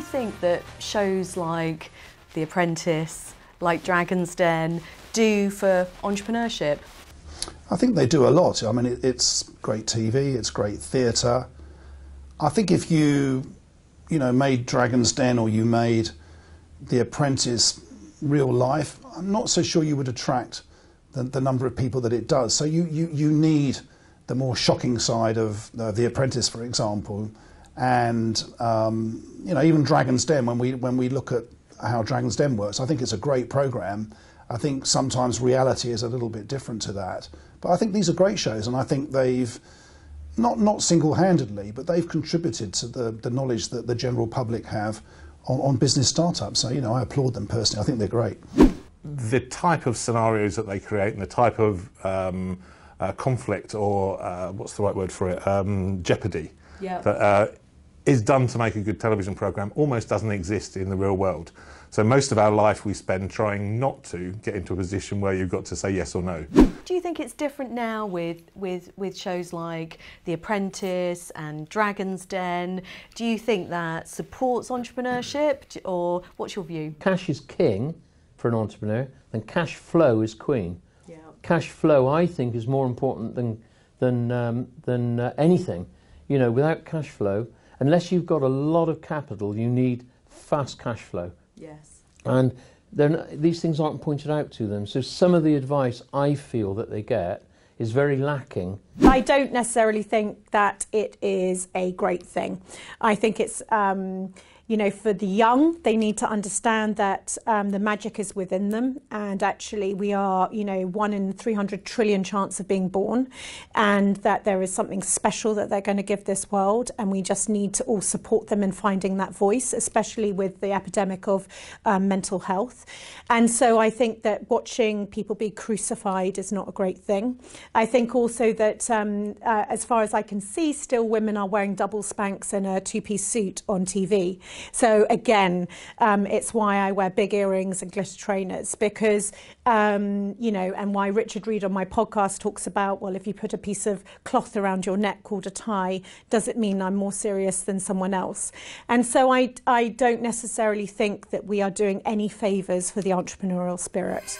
you think that shows like The Apprentice, like Dragon's Den, do for entrepreneurship? I think they do a lot. I mean, it's great TV, it's great theatre. I think if you made Dragon's Den or you made The Apprentice real life, I'm not so sure you would attract the number of people that it does. So you need the more shocking side of The Apprentice, for example, and even Dragon's Den. When we look at how Dragon's Den works, I think it's a great programme. I think sometimes reality is a little bit different to that. But I think these are great shows, and I think they've, not single-handedly, but they've contributed to the knowledge that the general public have on business startups. So, I applaud them personally. I think they're great. The type of scenarios that they create and the type of conflict or, what's the right word for it, jeopardy, that is done to make a good television programme almost doesn't exist in the real world. So most of our life we spend trying not to get into a position where you've got to say yes or no. Do you think it's different now with shows like The Apprentice and Dragon's Den? Do you think that supports entrepreneurship, or what's your view? Cash is king for an entrepreneur, and cash flow is queen. Yeah. Cash flow, I think, is more important than anything. Without cash flow, unless you've got a lot of capital, you need fast cash flow. Yes. And these things aren't pointed out to them. So some of the advice I feel that they get is very lacking. I don't necessarily think that it is a great thing. I think it's, for the young, they need to understand that the magic is within them, and actually we are, 1 in 300 trillion chance of being born, and that there is something special that they're going to give this world, and we just need to all support them in finding that voice, especially with the epidemic of mental health. And so I think that watching people be crucified is not a great thing. I think also that as far as I can see, still women are wearing double Spanx and a two-piece suit on TV. So again, it's why I wear big earrings and glitter trainers, because, and why Richard Reed on my podcast talks about, well, if you put a piece of cloth around your neck called a tie, does it mean I'm more serious than someone else? And so I don't necessarily think that we are doing any favours for the entrepreneurial spirit.